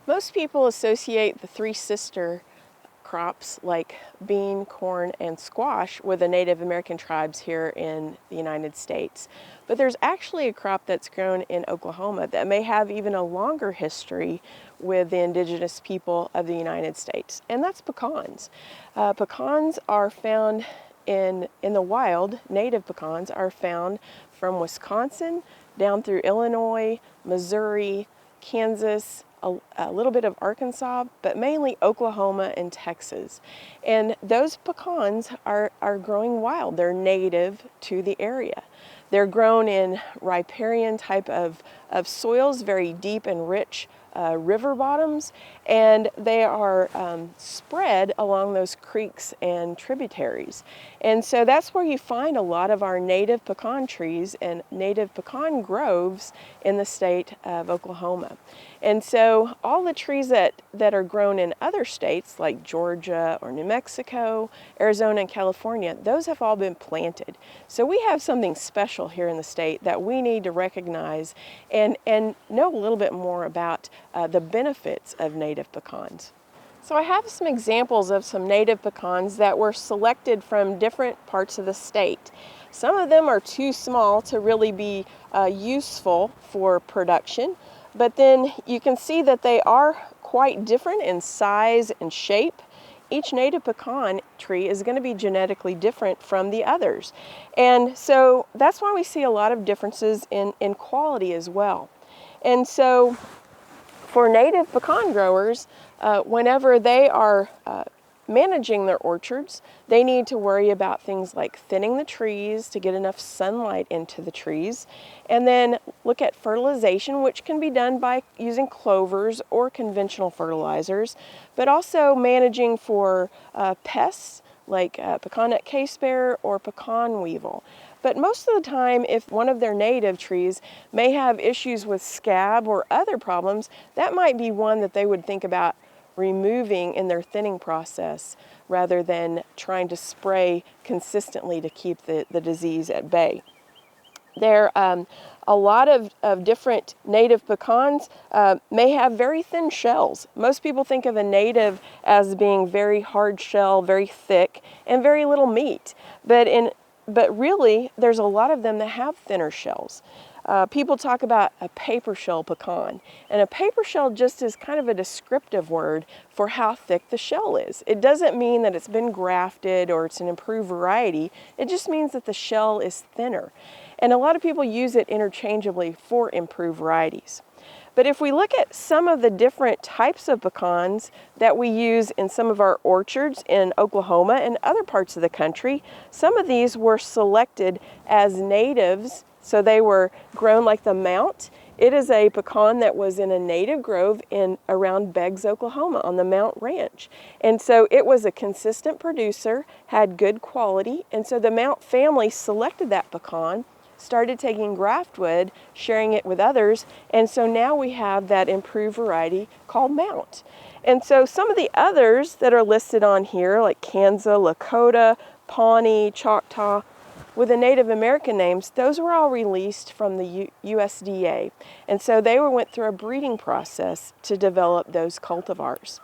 Most people associate the three sister crops like bean, corn, and squash with the Native American tribes here in the United States. But there's actually a crop that's grown in Oklahoma that may have even a longer history with the indigenous people of the United States, and that's pecans. Pecans are found in the wild. Native pecans are found from Wisconsin down through Illinois, Missouri, Kansas, a little bit of Arkansas, but mainly Oklahoma and Texas. And those pecans are growing wild. They're native to the area. They're grown in riparian type of soils, very deep and rich river bottoms, and they are spread along those creeks and tributaries. And so that's where you find a lot of our native pecan trees and native pecan groves in the state of Oklahoma. And so all the trees that are grown in other states like Georgia or New Mexico, Arizona, and California, those have all been planted. So we have something special here in the state that we need to recognize and know a little bit more about the benefits of native pecans. So I have some examples of some native pecans that were selected from different parts of the state. Some of them are too small to really be useful for production, but then you can see that they are quite different in size and shape. Each native pecan tree is going to be genetically different from the others. And so that's why we see a lot of differences in quality as well. And so for native pecan growers, whenever they are managing their orchards, they need to worry about things like thinning the trees to get enough sunlight into the trees, and then look at fertilization, which can be done by using clovers or conventional fertilizers, but also managing for pests like pecan nut case bear or pecan weevil. But most of the time, if one of their native trees may have issues with scab or other problems, that might be one that they would think about removing in their thinning process rather than trying to spray consistently to keep the disease at bay. There a lot of different native pecans may have very thin shells. Most people think of a native as being very hard shell, very thick, and very little meat. But really, there's a lot of them that have thinner shells. People talk about a paper shell pecan, and a paper shell just is kind of a descriptive word for how thick the shell is. It doesn't mean that it's been grafted or it's an improved variety. It just means that the shell is thinner. And a lot of people use it interchangeably for improved varieties. But if we look at some of the different types of pecans that we use in some of our orchards in Oklahoma and other parts of the country, some of these were selected as natives, so they were grown like the Mount. It is a pecan that was in a native grove in around Beggs, Oklahoma on the Mount Ranch. And so it was a consistent producer, had good quality, and so the Mount family selected that pecan, started taking graft wood, sharing it with others, and so now we have that improved variety called Mount. And so some of the others that are listed on here, like Kansas, Lakota, Pawnee, Choctaw, with the Native American names, those were all released from the USDA. And so they went through a breeding process to develop those cultivars.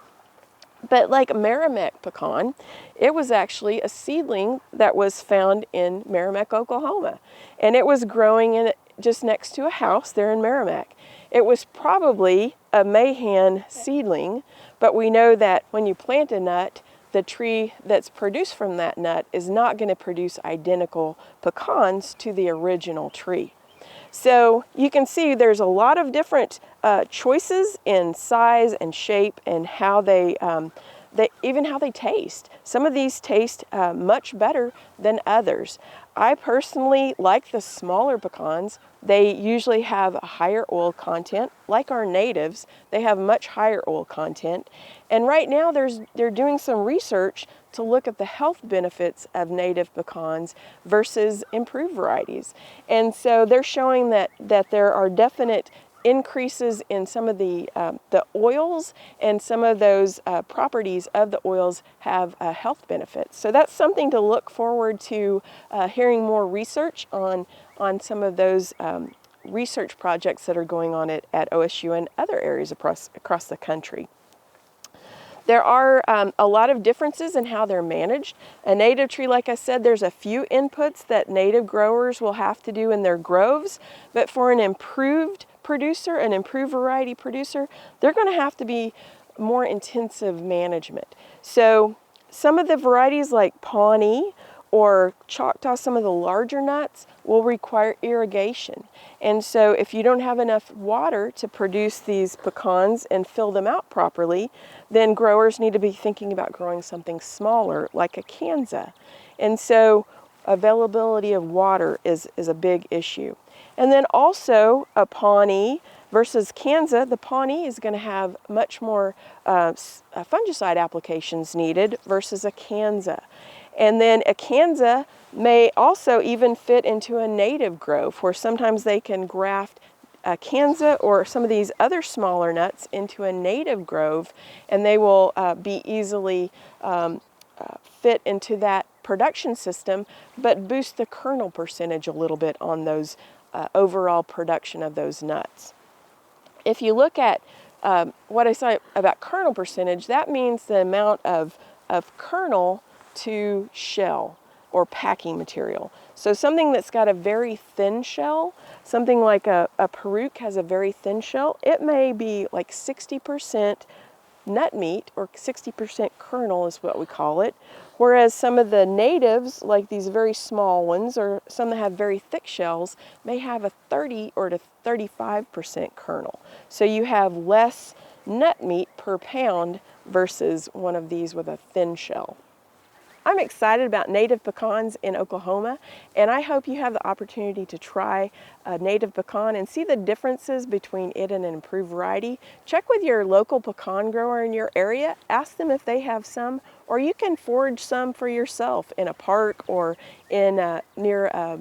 But like Merrimack pecan, it was actually a seedling that was found in Merrimack, Oklahoma. And it was growing in just next to a house there in Merrimack. It was probably a Mahan seedling, but we know that when you plant a nut, the tree that's produced from that nut is not going to produce identical pecans to the original tree. So you can see there's a lot of different choices in size and shape and how even how they taste. Some of these taste much better than others. I personally like the smaller pecans. They usually have a higher oil content. Like our natives, they have much higher oil content. And right now they're doing some research to look at the health benefits of native pecans versus improved varieties. And so they're showing that there are definite increases in some of the oils, and some of those properties of the oils have health benefits. So that's something to look forward to hearing more research on some of those research projects that are going on at OSU and other areas across the country. There are a lot of differences in how they're managed. A native tree, like I said, there's a few inputs that native growers will have to do in their groves, but for an improved producer, an improved variety producer, they're going to have to be more intensive management. So some of the varieties like Pawnee or Choctaw, some of the larger nuts, will require irrigation. And so if you don't have enough water to produce these pecans and fill them out properly, then growers need to be thinking about growing something smaller like a Kansas. And so availability of water is a big issue. And then also a Pawnee versus Kansas, the Pawnee is going to have much more fungicide applications needed versus a Kansas. And then a Kansas may also even fit into a native grove, where sometimes they can graft a Kansas or some of these other smaller nuts into a native grove, and they will be easily fit into that production system, but boost the kernel percentage a little bit on those overall production of those nuts. If you look at what I said about kernel percentage, that means the amount of kernel to shell or packing material. So something that's got a very thin shell, something like a Peruque has a very thin shell, it may be like 60% nut meat, or 60% kernel is what we call it, whereas some of the natives, like these very small ones, or some that have very thick shells, may have a 30 or to 35% kernel. So you have less nut meat per pound versus one of these with a thin shell. I'm excited about native pecans in Oklahoma, and I hope you have the opportunity to try a native pecan and see the differences between it and an improved variety. Check with your local pecan grower in your area, ask them if they have some, or you can forage some for yourself in a park or in near a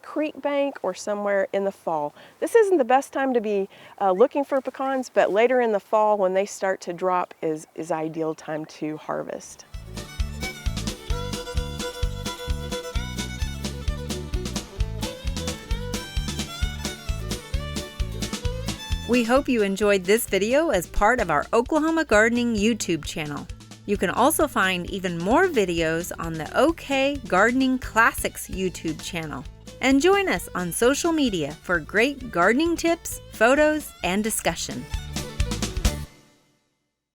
creek bank or somewhere in the fall. This isn't the best time to be looking for pecans, but later in the fall when they start to drop is ideal time to harvest. We hope you enjoyed this video as part of our Oklahoma Gardening YouTube channel. You can also find even more videos on the OK Gardening Classics YouTube channel. And join us on social media for great gardening tips, photos, and discussion.